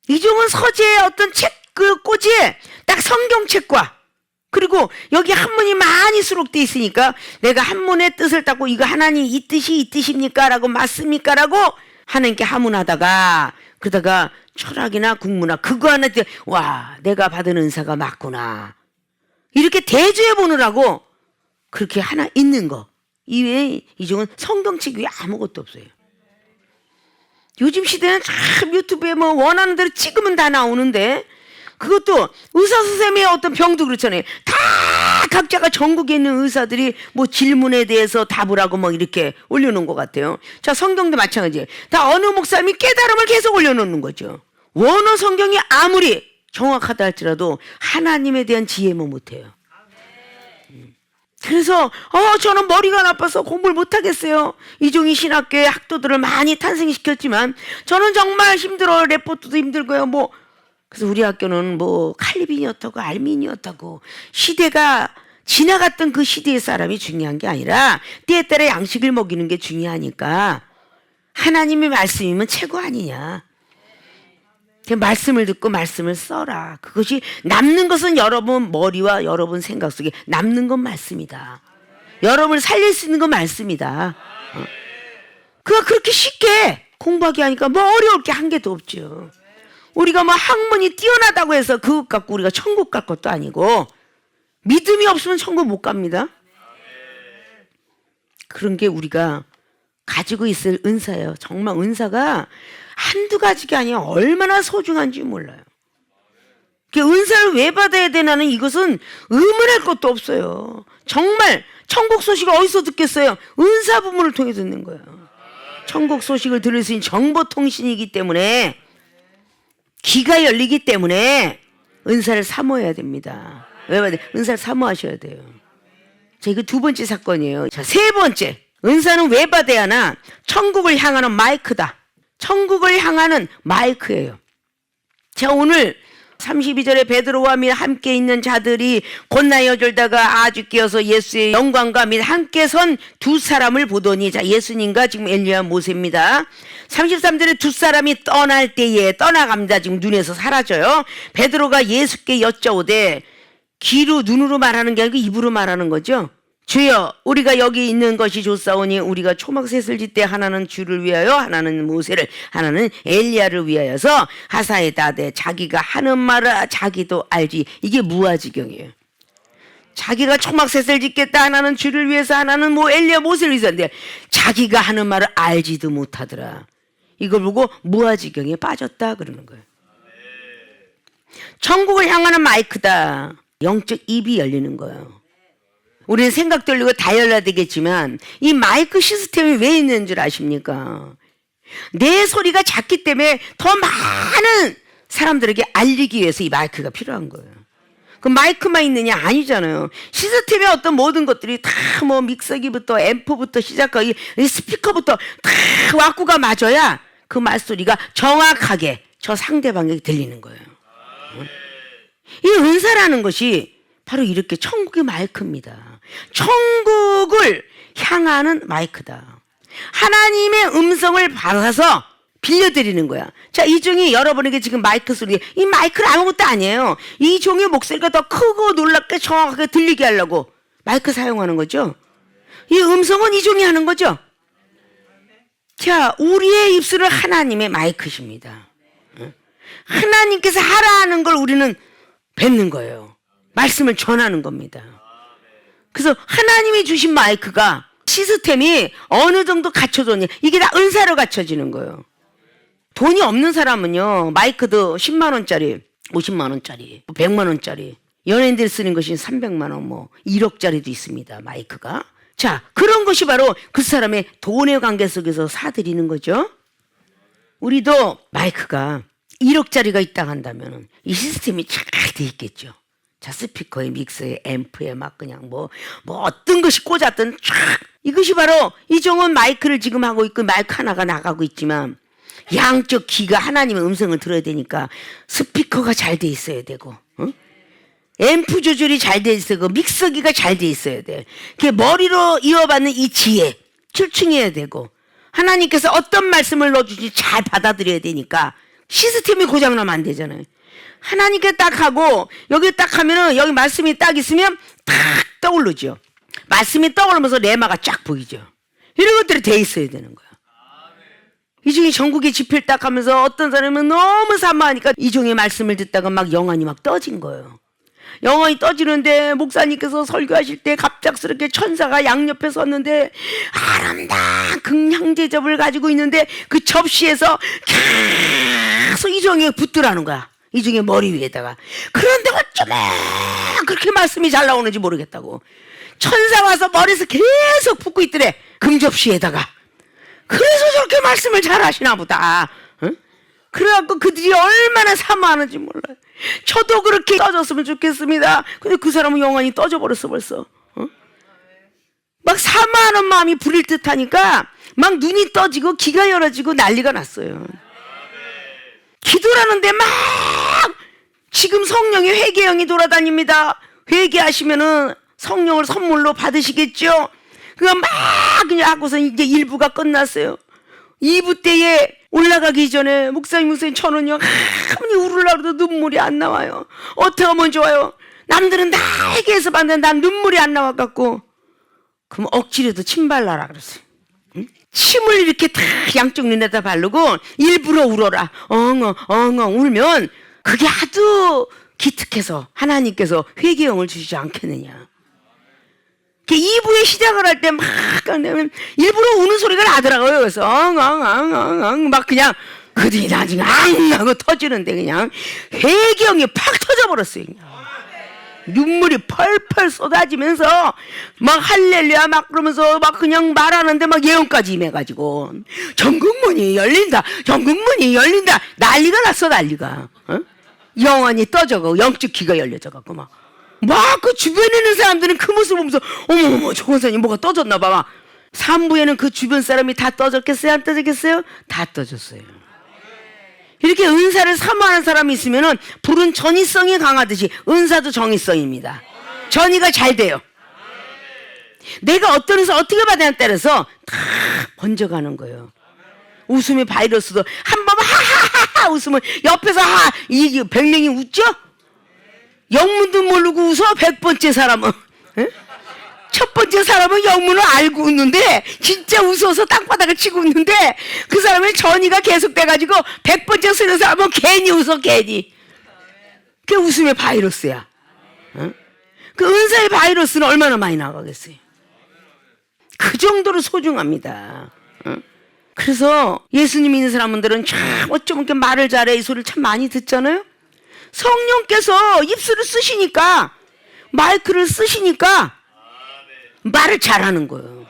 이종은 서재의 어떤 책 그 꼬지에 딱 성경책과 그리고 여기 한문이 많이 수록되어 있으니까 내가 한문의 뜻을 따고 이거 하나님 이 뜻이 이 뜻입니까? 라고 맞습니까? 라고 하나님께 하문하다가 그러다가 철학이나 국문학 그거 하나 와 내가 받은 은사가 맞구나 이렇게 대조해 보느라고 그렇게 하나 있는 거 이외에 이종은 성경책 위에 아무것도 없어요. 요즘 시대는 참 유튜브에 뭐 원하는 대로 찍으면 다 나오는데 그것도 의사 선생님의 어떤 병도 그렇잖아요. 다 각자가 전국에 있는 의사들이 뭐 질문에 대해서 답을 하고 막 이렇게 올려놓은 것 같아요. 자, 성경도 마찬가지예요. 다 어느 목사님이 깨달음을 계속 올려놓는 거죠. 원어 성경이 아무리 정확하다 할지라도 하나님에 대한 지혜만 못해요. 그래서 저는 머리가 나빠서 공부를 못하겠어요. 이종희 신학교의 학도들을 많이 탄생시켰지만 저는 정말 힘들어요. 레포트도 힘들고요. 그래서 우리 학교는 칼빈이었다고 알민이었다고 시대가 지나갔던 그 시대의 사람이 중요한 게 아니라 때에 따라 양식을 먹이는 게 중요하니까 하나님의 말씀이면 최고 아니냐. 말씀을 듣고 말씀을 써라. 그것이 남는 것은 여러분 머리와 여러분 생각 속에 남는 건 말씀이다. 여러분을 살릴 수 있는 건 말씀이다. 그가 그렇게 쉽게 공부하게 하니까 어려울 게 한 개도 없죠. 우리가 학문이 뛰어나다고 해서 그것 갖고 우리가 천국 갈 것도 아니고 믿음이 없으면 천국 못 갑니다. 그런 게 우리가 가지고 있을 은사예요. 정말 은사가 한두 가지가 아니라 얼마나 소중한지 몰라요. 은사를 왜 받아야 되나는 이것은 의문할 것도 없어요. 정말 천국 소식을 어디서 듣겠어요? 은사 부문을 통해 듣는 거예요. 천국 소식을 들을 수 있는 정보통신이기 때문에 귀가 열리기 때문에 은사를 사모해야 됩니다. 왜 받아야 돼요? 은사를 사모하셔야 돼요. 자, 이거 두 번째 사건이에요. 자, 세 번째. 은사는 왜 받아야 하나? 천국을 향하는 마이크다. 천국을 향하는 마이크예요. 자, 오늘 32절에 베드로와 및 함께 있는 자들이 곧나여 졸다가 아주 깨어서 예수의 영광과 및 함께 선 두 사람을 보더니, 자, 예수님과 지금 엘리야 모세입니다. 33절에 두 사람이 떠날 때에 떠나갑니다. 지금 눈에서 사라져요. 베드로가 예수께 여쭤오되, 귀로 눈으로 말하는 게 아니고 입으로 말하는 거죠. 주여, 우리가 여기 있는 것이 좋사오니 우리가 초막셋을 짓되 하나는 주를 위하여 하나는 모세를 하나는 엘리야를 위하여서 하사에다 대 자기가 하는 말을 자기도 알지. 이게 무아지경이에요. 자기가 초막셋을 짓겠다 하나는 주를 위해서 하나는 엘리야 모세를 위해서인데 자기가 하는 말을 알지도 못하더라. 이걸 보고 무아지경에 빠졌다 그러는 거예요. 천국을 향하는 마이크다. 영적 입이 열리는 거예요. 우리는 생각 돌리고 다 열려야 되겠지만 이 마이크 시스템이 왜 있는 줄 아십니까? 내 소리가 작기 때문에 더 많은 사람들에게 알리기 위해서 이 마이크가 필요한 거예요. 그 마이크만 있느냐? 아니잖아요. 시스템의 어떤 모든 것들이 다 믹서기부터 앰프부터 시작하고 이 스피커부터 다 왁구가 맞아야 그 말소리가 정확하게 저 상대방에게 들리는 거예요. 이 은사라는 것이 바로 이렇게 천국의 마이크입니다. 천국을 향하는 마이크다. 하나님의 음성을 받아서 빌려드리는 거야. 자, 이 종이 여러분에게 지금 마이크 소리, 이 마이크는 아무것도 아니에요. 이 종의 목소리가 더 크고 놀랍게 정확하게 들리게 하려고 마이크 사용하는 거죠. 이 음성은 이 종이 하는 거죠. 자, 우리의 입술은 하나님의 마이크십니다. 하나님께서 하라는 걸 우리는 뱉는 거예요. 말씀을 전하는 겁니다. 그래서 하나님이 주신 마이크가 시스템이 어느 정도 갖춰졌냐, 이게 다 은사로 갖춰지는 거예요. 돈이 없는 사람은요, 마이크도 10만 원짜리, 50만 원짜리, 100만 원짜리, 연예인들이 쓰는 것이 300만 원, 1억짜리도 있습니다. 마이크가. 자, 그런 것이 바로 그 사람의 돈의 관계 속에서 사들이는 거죠. 우리도 마이크가 1억짜리가 있다 한다면 이 시스템이 잘 돼 있겠죠. 자, 스피커에, 믹서에, 앰프에 막 그냥 뭐 어떤 것이 꽂았든 쫙. 이것이 바로 이종은 마이크를 지금 하고 있고 마이크 하나가 나가고 있지만 양쪽 귀가 하나님의 음성을 들어야 되니까 스피커가 잘 돼 있어야 되고, 앰프 조절이 잘 돼 있어야 되고, 믹서기가 잘 돼 있어야 돼. 그 머리로 이어받는 이 지혜, 출중해야 되고, 하나님께서 어떤 말씀을 넣어주지 잘 받아들여야 되니까 시스템이 고장나면 안 되잖아요. 하나님께 딱 하고 여기 딱 하면은 여기 말씀이 딱 있으면 탁 떠오르죠. 말씀이 떠오르면서 레마가 쫙 보이죠. 이런 것들이 돼 있어야 되는 거야. 이 중에 전국의 집회를 딱 하면서 어떤 사람은 너무 산만하니까 이 중에 말씀을 듣다가 막 영안이 막 떠진 거예요. 영안이 떠지는데 목사님께서 설교하실 때 갑작스럽게 천사가 양옆에 섰는데 아름다운 금향제접을 가지고 있는데 그 접시에서 계속 이종에 붙더라는 거야. 이종의 머리 위에다가. 그런데 어쩌면 그렇게 말씀이 잘 나오는지 모르겠다고. 천사 와서 머리에서 계속 붓고 있더래. 금접시에다가. 그래서 저렇게 말씀을 잘 하시나 보다. 응? 그래갖고 그들이 얼마나 사모하는지 몰라요. 저도 그렇게 떠졌으면 좋겠습니다. 근데 그 사람은 영원히 떠져버렸어 벌써. 막 사모하는 마음이 부릴 듯 하니까 막 눈이 떠지고 귀가 열어지고 난리가 났어요. 기도를 하는데 막 지금 성령의 회개형이 돌아다닙니다. 회개하시면은 성령을 선물로 받으시겠죠. 그거 막 그냥 하고서 이제 1부가 끝났어요. 2부 때에 올라가기 전에 목사님 저는요 아무리 울으려고 해도 눈물이 안 나와요. 어떻게 하면 좋아요? 남들은 다 회개해서 봤는데 난 눈물이 안 나와갖고 그럼 억지로도 침 발라라 그랬어요. 응? 침을 이렇게 다 양쪽 눈에다 바르고 일부러 울어라. 엉엉 울면 그게 아주 기특해서 하나님께서 회개형을 주시지 않겠느냐. 2부에 시작을 할 때 막 일부러 우는 소리가 나더라고요. 그래서 엉엉엉엉 막 그냥 그들이 나중에 앙 하고 터지는데 그냥 회개형이 팍 터져버렸어요. 그냥. 눈물이 펄펄 쏟아지면서 막 할렐루야 막 그러면서 막 그냥 말하는데 막 예언까지 임해가지고 전국문이 열린다 전국문이 열린다 난리가 났어 난리가. 영원히 떠져가고 영적 귀가 열려져갖고 막 그 주변에 있는 사람들은 그 모습을 보면서 어머머머 저 권사님 뭐가 떠졌나 봐. 막 3부에는 그 주변 사람이 다 떠졌겠어요 안 떠졌겠어요? 다 떠졌어요. 이렇게 은사를 사모하는 사람이 있으면은 불은 전이성이 강하듯이 은사도 정의성입니다. 전이가 잘 돼요. 내가 어떤 은사 어떻게 받아야 따라서 다 번져가는 거예요. 웃음의 바이러스도 한 번 하하하하 웃으면 옆에서 이 100명이 웃죠? 영문도 모르고 웃어 100번째 사람은. 에? 첫 번째 사람은 영문을 알고 웃는데 진짜 웃어서 땅바닥을 치고 웃는데 그 사람의 전이가 계속돼가지고 100번째 쓰는 사람은 괜히 웃어 괜히. 그게 웃음의 바이러스야. 그 은사의 바이러스는 얼마나 많이 나가겠어요. 그 정도로 소중합니다. 그래서 예수님 있는 사람들은 참 어쩜 이렇게 말을 잘해 이 소리를 참 많이 듣잖아요. 성령께서 입술을 쓰시니까 마이크를 쓰시니까 말을 잘하는 거예요.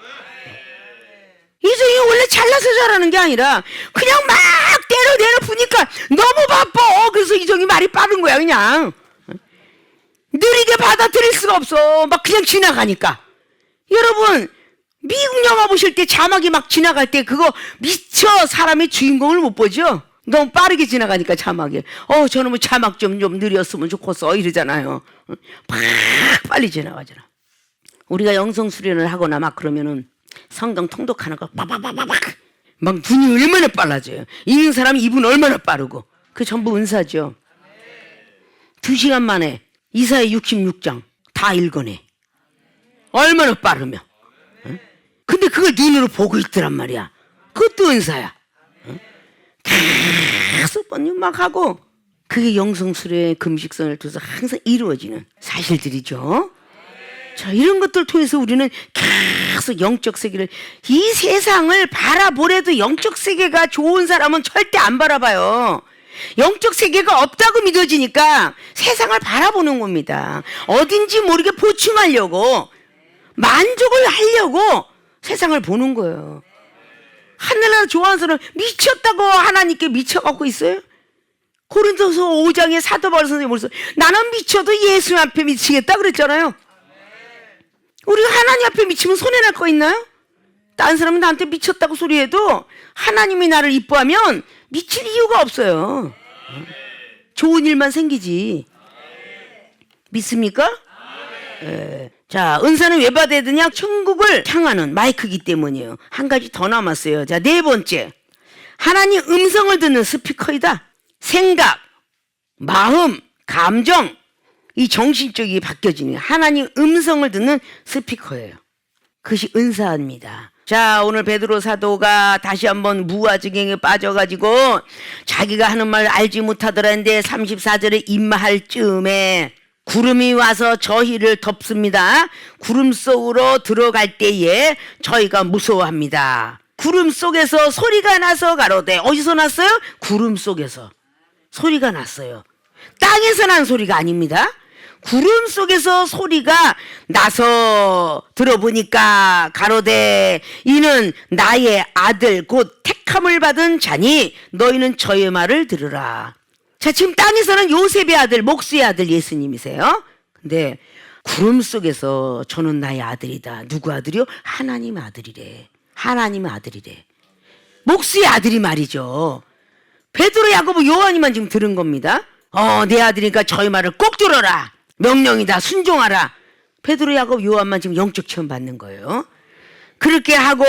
이종이 원래 잘나서 잘하는 게 아니라 그냥 막 때려 부니까 너무 바빠. 그래서 이종이 말이 빠른 거야 그냥. 느리게 받아들일 수가 없어. 막 그냥 지나가니까. 여러분 미국 영화 보실 때 자막이 막 지나갈 때 그거 미처 사람의 주인공을 못 보죠? 너무 빠르게 지나가니까 자막이 저놈의 자막 좀 느렸으면 좋겠어 이러잖아요. 막 빨리 지나가잖아. 우리가 영성 수련을 하거나 막 그러면은 성경 통독하는 거 빠바바바박 막 눈이 얼마나 빨라져요. 읽는 사람이 입은 얼마나 빠르고 그 전부 은사죠. 2시간 만에 이사야 66장 다 읽어내. 얼마나 빠르면. 근데 그걸 눈으로 보고 있더란 말이야. 그것도 은사야. 계속 번역 하고 그게 영성술의 금식성을 통해서 항상 이루어지는 사실들이죠. 자, 이런 것들 통해서 우리는 계속 영적 세계를 이 세상을 바라보래도 영적 세계가 좋은 사람은 절대 안 바라봐요. 영적 세계가 없다고 믿어지니까 세상을 바라보는 겁니다. 어딘지 모르게 보충하려고 만족을 하려고 세상을 보는 거예요. 하늘나라 좋아하는 사람 미쳤다고 하나님께 미쳐갖고 있어요? 고린도서 5장에 사도 바울 선생님이 뭐랬어요? 나는 미쳐도 예수 앞에 미치겠다 그랬잖아요. 우리가 하나님 앞에 미치면 손해날 거 있나요? 다른 사람은 나한테 미쳤다고 소리해도 하나님이 나를 이뻐하면 미칠 이유가 없어요. 좋은 일만 생기지. 믿습니까? 자, 은사는 왜 받아야 되냐? 천국을 향하는 마이크이기 때문이에요. 한 가지 더 남았어요. 자, 네 번째. 하나님 음성을 듣는 스피커이다. 생각, 마음, 감정, 이 정신적이 바뀌어지는 하나님 음성을 듣는 스피커예요. 그것이 은사입니다. 자, 오늘 베드로 사도가 다시 한번 무아지경에 빠져가지고 자기가 하는 말 알지 못하더라 했는데 34절에 임할 즈음에 구름이 와서 저희를 덮습니다. 구름 속으로 들어갈 때에 저희가 무서워합니다. 구름 속에서 소리가 나서 가로되. 어디서 났어요? 구름 속에서 소리가 났어요. 땅에서 난 소리가 아닙니다. 구름 속에서 소리가 나서 들어보니까 가로되 이는 나의 아들 곧 택함을 받은 자니 너희는 저의 말을 들으라. 자, 지금 땅에서는 요셉의 아들, 목수의 아들 예수님이세요. 근데 구름 속에서 저는 나의 아들이다. 누구 아들이요? 하나님 아들이래. 하나님 아들이래. 목수의 아들이 말이죠. 베드로, 야고보, 요한이만 지금 들은 겁니다. 내 아들이니까 저의 말을 꼭 들어라. 명령이다. 순종하라. 베드로, 야고보, 요한만 지금 영적 체험 받는 거예요. 그렇게 하고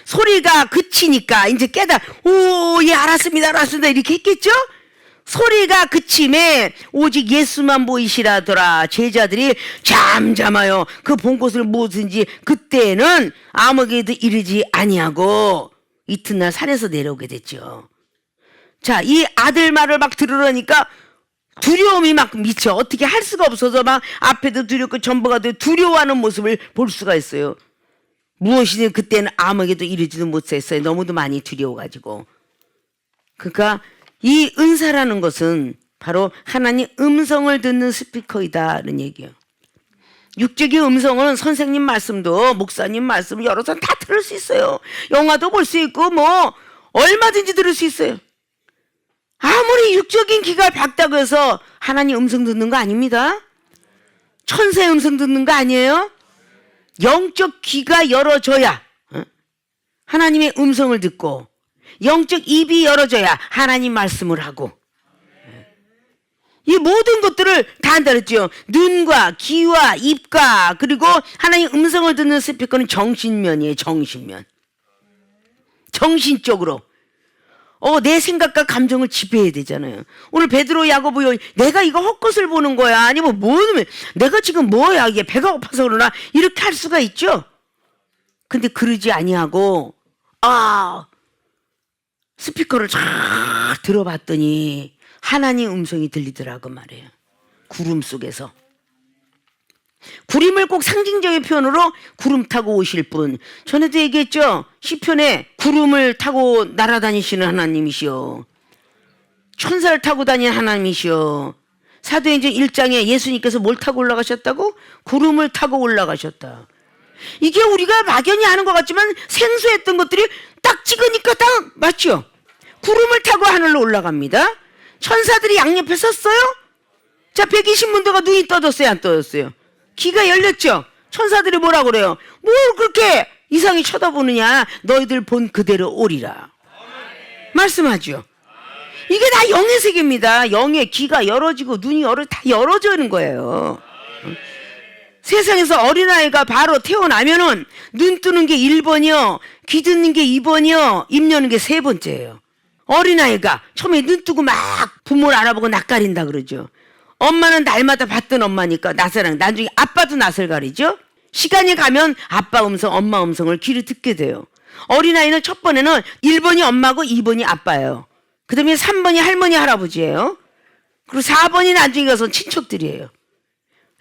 소리가 그치니까 이제 예, 알았습니다. 이렇게 했겠죠? 소리가 그침에 오직 예수만 보이시라더라. 제자들이 잠잠하여 그 본 곳을 무엇인지 그때는 아무에게도 이르지 아니하고 이튿날 산에서 내려오게 됐죠. 자, 이 아들 말을 막 들으려니까 두려움이 막 미쳐. 어떻게 할 수가 없어서 막 앞에도 두렵고 전부가 두려워하는 모습을 볼 수가 있어요. 무엇이든 그때는 아무에게도 이르지도 못했어요. 너무도 많이 두려워가지고. 그러니까 이 은사라는 것은 바로 하나님 음성을 듣는 스피커이다는 얘기예요. 육적인 음성은 선생님 말씀도 목사님 말씀 여러 사람 다 들을 수 있어요. 영화도 볼 수 있고 뭐 얼마든지 들을 수 있어요. 아무리 육적인 귀가 밝다고 해서 하나님 음성 듣는 거 아닙니다. 천사의 음성 듣는 거 아니에요. 영적 귀가 열어져야 하나님의 음성을 듣고 영적 입이 열어져야 하나님 말씀을 하고 이 모든 것들을 다 한다 그랬죠. 눈과 귀와 입과 그리고 하나님 음성을 듣는 스피커는 정신면이에요. 정신면. 정신적으로 내 생각과 감정을 지배해야 되잖아요. 오늘 베드로, 야고보, 요한 내가 이거 헛것을 보는 거야 아니면 뭐는 내가 지금 뭐야 이게 배가 고파서 그러나 이렇게 할 수가 있죠. 근데 그러지 아니하고 스피커를 쫙 들어봤더니 하나님 음성이 들리더라고 말이에요. 구름 속에서. 구름을 꼭 상징적인 표현으로 구름 타고 오실 분. 전에도 얘기했죠. 시편에 구름을 타고 날아다니시는 하나님이시오. 천사를 타고 다니는 하나님이시오. 사도행전 1장에 예수님께서 뭘 타고 올라가셨다고? 구름을 타고 올라가셨다. 이게 우리가 막연히 아는 것 같지만 생소했던 것들이 딱 찍으니까 딱 맞죠? 구름을 타고 하늘로 올라갑니다. 천사들이 양옆에 섰어요? 자, 120문도가 눈이 떠졌어요? 안 떠졌어요? 귀가 열렸죠? 천사들이 뭐라 그래요? 뭘 그렇게 이상히 쳐다보느냐? 너희들 본 그대로 오리라. 말씀하죠. 이게 다 영의 세계입니다. 영의 귀가 열어지고 눈이 다 열어지는 거예요. 세상에서 어린아이가 바로 태어나면은 눈 뜨는 게 1번이요. 귀 듣는 게 2번이요. 입 여는 게 3번째예요. 어린아이가 처음에 눈 뜨고 막 부모를 알아보고 낯가린다 그러죠. 엄마는 날마다 봤던 엄마니까 낯을, 나중에 아빠도 낯을 가리죠. 시간이 가면 아빠 음성, 엄마 음성을 귀로 듣게 돼요. 어린아이는 첫 번에는 1번이 엄마고 2번이 아빠예요. 그 다음에 3번이 할머니, 할아버지예요. 그리고 4번이 나중에 가서 친척들이에요.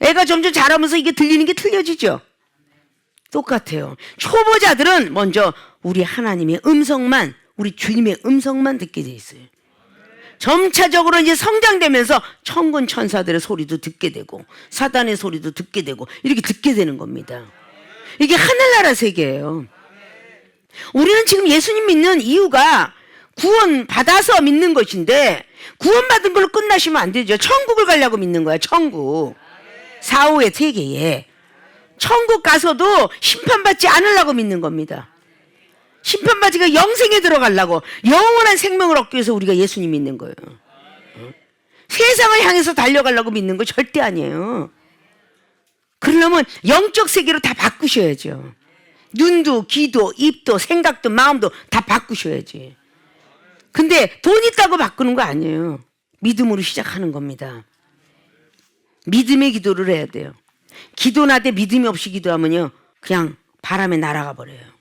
애가 점점 자라면서 이게 들리는 게 틀려지죠. 똑같아요. 초보자들은 먼저 우리 하나님의 음성만, 우리 주님의 음성만 듣게 돼 있어요. 점차적으로 이제 성장되면서 천군 천사들의 소리도 듣게 되고 사단의 소리도 듣게 되고 이렇게 듣게 되는 겁니다. 이게 하늘나라 세계예요. 우리는 지금 예수님 믿는 이유가 구원 받아서 믿는 것인데 구원받은 걸로 끝나시면 안 되죠. 천국을 가려고 믿는 거야. 천국. 사후의 세계에. 천국 가서도 심판받지 않으려고 믿는 겁니다. 심판받지가 영생에 들어가려고, 영원한 생명을 얻기 위해서 우리가 예수님 믿는 거예요. 세상을 향해서 달려가려고 믿는 거 절대 아니에요. 그러려면 영적 세계로 다 바꾸셔야죠. 눈도, 귀도, 입도, 생각도, 마음도 다 바꾸셔야지. 근데 돈 있다고 바꾸는 거 아니에요. 믿음으로 시작하는 겁니다. 믿음의 기도를 해야 돼요. 기도나되 믿음이 없이 기도하면요, 그냥 바람에 날아가 버려요.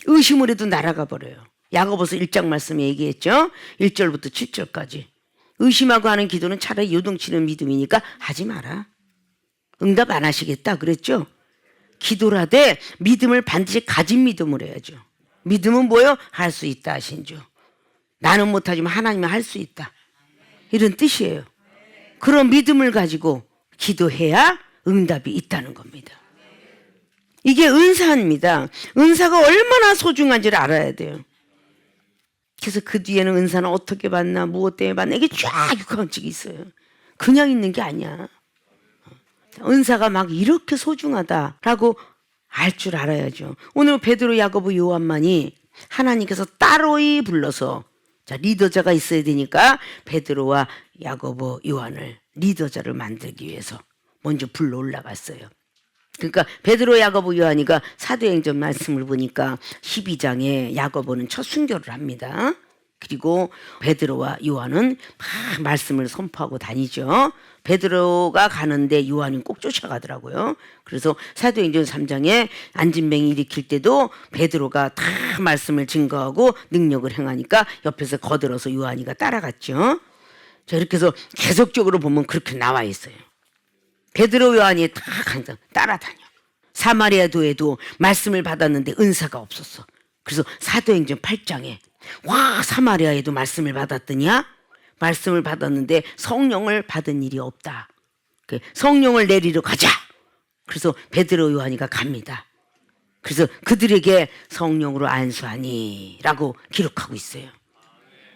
의심을 해도 날아가 버려요. 야고보서 1장 말씀에 얘기했죠. 1절부터 7절까지. 의심하고 하는 기도는 차라리 요동치는 믿음이니까 하지 마라. 응답 안 하시겠다 그랬죠. 기도라되 믿음을 반드시 가진 믿음을 해야죠. 믿음은 뭐요? 할 수 있다 하신 주. 나는 못하지만 하나님은 할 수 있다. 이런 뜻이에요. 그런 믿음을 가지고 기도해야 응답이 있다는 겁니다. 이게 은사입니다. 은사가 얼마나 소중한지를 알아야 돼요. 그래서 그 뒤에는 은사는 어떻게 받나, 무엇 때문에 받나, 이게 쫙 육한칙이 있어요. 그냥 있는 게 아니야. 은사가 막 이렇게 소중하다라고 알 줄 알아야죠. 오늘 베드로, 야고보, 요한만이 하나님께서 따로이 불러서, 자, 리더자가 있어야 되니까 베드로와 야고보, 요한을 리더자를 만들기 위해서 먼저 불러 올라갔어요. 그러니까 베드로, 야고보, 요한이가 사도행전 말씀을 보니까 12장에 야고보는 첫 순교를 합니다. 그리고 베드로와 요한은 막 말씀을 선포하고 다니죠. 베드로가 가는데 요한은 꼭 쫓아가더라고요. 그래서 사도행전 3장에 안진뱅이 일으킬 때도 베드로가 다 말씀을 증거하고 능력을 행하니까 옆에서 거들어서 요한이가 따라갔죠. 자, 이렇게 해서 계속적으로 보면 그렇게 나와 있어요. 베드로, 요한이 다 항상 따라다녀. 사마리아 도에도 말씀을 받았는데 은사가 없었어. 그래서 사도행전 8장에 와, 사마리아에도 말씀을 받았더냐? 말씀을 받았는데 성령을 받은 일이 없다. 성령을 내리러 가자. 그래서 베드로, 요한이가 갑니다. 그래서 그들에게 성령으로 안수하니 라고 기록하고 있어요.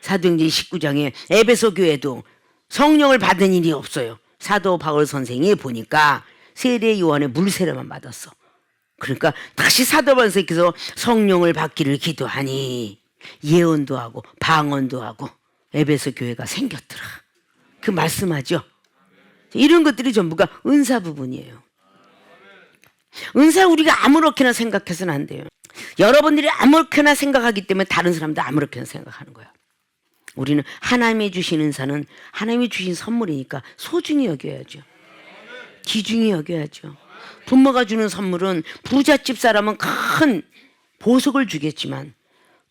사도행전 19장에 에베소 교회도 성령을 받은 일이 없어요. 사도 바울 선생이 보니까 세례 요한의 물세례만 받았어. 그러니까 다시 사도 바울 선생께서 성령을 받기를 기도하니 예언도 하고 방언도 하고 에베소 교회가 생겼더라. 그 말씀하죠. 이런 것들이 전부가 은사 부분이에요. 은사 우리가 아무렇게나 생각해서는 안 돼요. 여러분들이 아무렇게나 생각하기 때문에 다른 사람도 아무렇게나 생각하는 거야. 우리는 하나님이 주신 은사는 하나님이 주신 선물이니까 소중히 여겨야죠. 귀중히 여겨야죠. 부모가 주는 선물은 부잣집 사람은 큰 보석을 주겠지만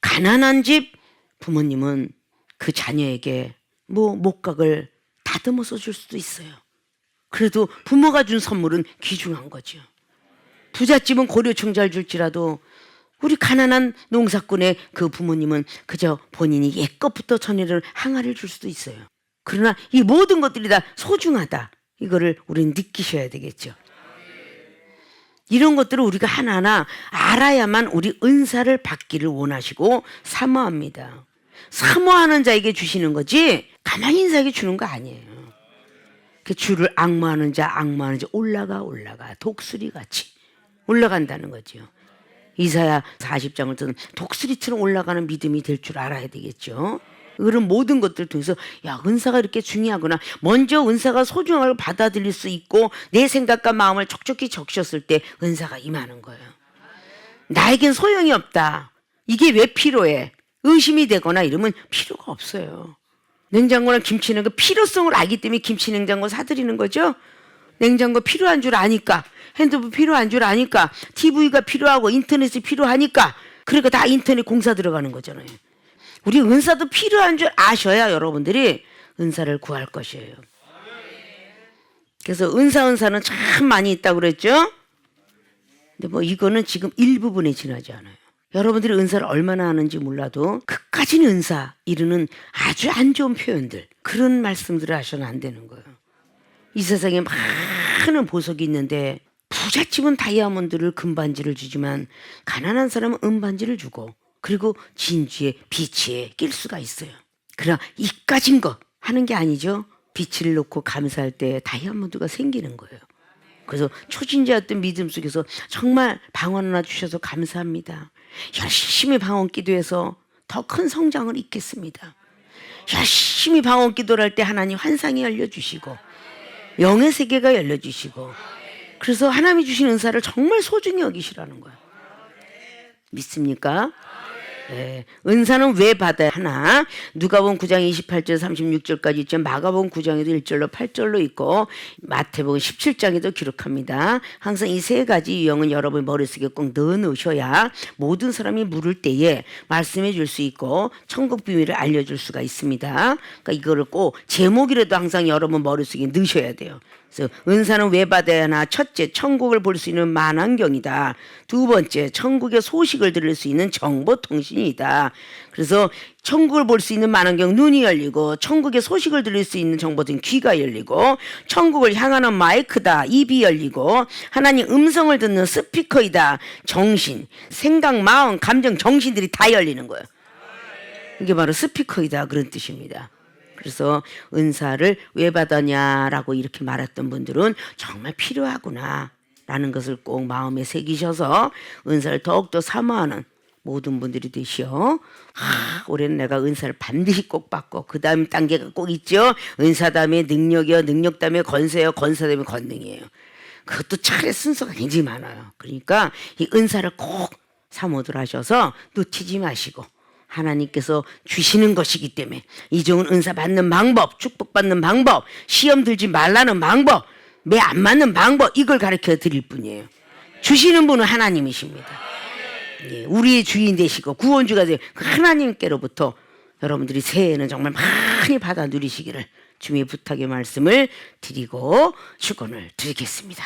가난한 집 부모님은 그 자녀에게 목각을 다듬어서 줄 수도 있어요. 그래도 부모가 준 선물은 귀중한 거죠. 부잣집은 고려청자를 줄지라도 우리 가난한 농사꾼의 그 부모님은 그저 본인이 옛것부터 전해를 항아리를 줄 수도 있어요. 그러나 이 모든 것들이 다 소중하다. 이거를 우리는 느끼셔야 되겠죠. 이런 것들을 우리가 하나하나 알아야만 우리 은사를 받기를 원하시고 사모합니다. 사모하는 자에게 주시는 거지 가만히 있는 자에게 주는 거 아니에요. 그 주를 앙모하는 자 올라가 독수리 같이 올라간다는 거죠. 이사야 40장을 듣는 독수리처럼 올라가는 믿음이 될 줄 알아야 되겠죠. 그런 모든 것들을 통해서 야, 은사가 이렇게 중요하구나. 먼저 은사가 소중하게 받아들일 수 있고 내 생각과 마음을 촉촉히 적셨을 때 은사가 임하는 거예요. 나에겐 소용이 없다. 이게 왜 필요해? 의심이 되거나 이러면 필요가 없어요. 냉장고랑 김치냉장고 필요성을 알기 때문에 김치냉장고 사드리는 거죠. 냉장고 필요한 줄 아니까, 핸드폰 필요한 줄 아니까, TV가 필요하고 인터넷이 필요하니까, 그러니까 다 인터넷 공사 들어가는 거잖아요. 우리 은사도 필요한 줄 아셔야 여러분들이 은사를 구할 것이에요. 그래서 은사는 참 많이 있다고 그랬죠. 근데 이거는 지금 일부분에 지나지 않아요. 여러분들이 은사를 얼마나 하는지 몰라도 그까지는 은사 이르는 아주 안 좋은 표현들, 그런 말씀들을 하셔는 안 되는 거예요. 이 세상에 많은 보석이 있는데 부잣집은 다이아몬드를 금반지를 주지만 가난한 사람은 은반지를 주고 그리고 진주에 비치에 낄 수가 있어요. 그러나 이까진 것 하는 게 아니죠. 빛을 놓고 감사할 때 다이아몬드가 생기는 거예요. 그래서 초신자였던 믿음 속에서 정말 방언 하나 주셔서 감사합니다. 열심히 방언 기도해서 더 큰 성장을 있겠습니다. 열심히 방언 기도를 할 때 하나님 환상이 열려주시고 영의 세계가 열려주시고 그래서 하나님이 주신 은사를 정말 소중히 여기시라는 거예요. 믿습니까? 네. 은사는 왜 받아야 하나? 누가복음 9장 28절 36절까지 있죠. 마가복음 9장에도 1절로 8절로 있고 마태복음 17장에도 기록합니다. 항상 이 세 가지 유형은 여러분 머릿속에 꼭 넣어놓으셔야 모든 사람이 물을 때에 말씀해 줄 수 있고 천국 비밀을 알려줄 수가 있습니다. 그러니까 이거를 꼭 제목이라도 항상 여러분 머릿속에 넣으셔야 돼요. 그래서 은사는 왜 받아야 하나? 첫째, 천국을 볼 수 있는 만환경이다. 두 번째, 천국의 소식을 들을 수 있는 정보통신이다. 그래서 천국을 볼 수 있는 만환경 눈이 열리고 천국의 소식을 들을 수 있는 정보통 귀가 열리고 천국을 향하는 마이크다. 입이 열리고 하나님 음성을 듣는 스피커이다. 정신, 생각, 마음, 감정, 정신들이 다 열리는 거예요. 이게 바로 스피커이다 그런 뜻입니다. 그래서 은사를 왜 받았냐라고 이렇게 말했던 분들은 정말 필요하구나 라는 것을 꼭 마음에 새기셔서 은사를 더욱더 사모하는 모든 분들이 되시오. 올해는 내가 은사를 반드시 꼭 받고 그 다음 단계가 꼭 있죠. 은사 다음에 능력이요, 능력 다음에 권세요, 권세 다음에 권능이에요. 그것도 차례 순서가 굉장히 많아요. 그러니까 이 은사를 꼭 사모들 하셔서 놓치지 마시고 하나님께서 주시는 것이기 때문에 이 좋은 은사 받는 방법, 축복받는 방법, 시험 들지 말라는 방법, 매 안 맞는 방법 이걸 가르쳐 드릴 뿐이에요. 주시는 분은 하나님이십니다. 예, 우리의 주인 되시고 구원주가 되고 하나님께로부터 여러분들이 새해에는 정말 많이 받아 누리시기를 주님의 부탁의 말씀을 드리고 축원을 드리겠습니다.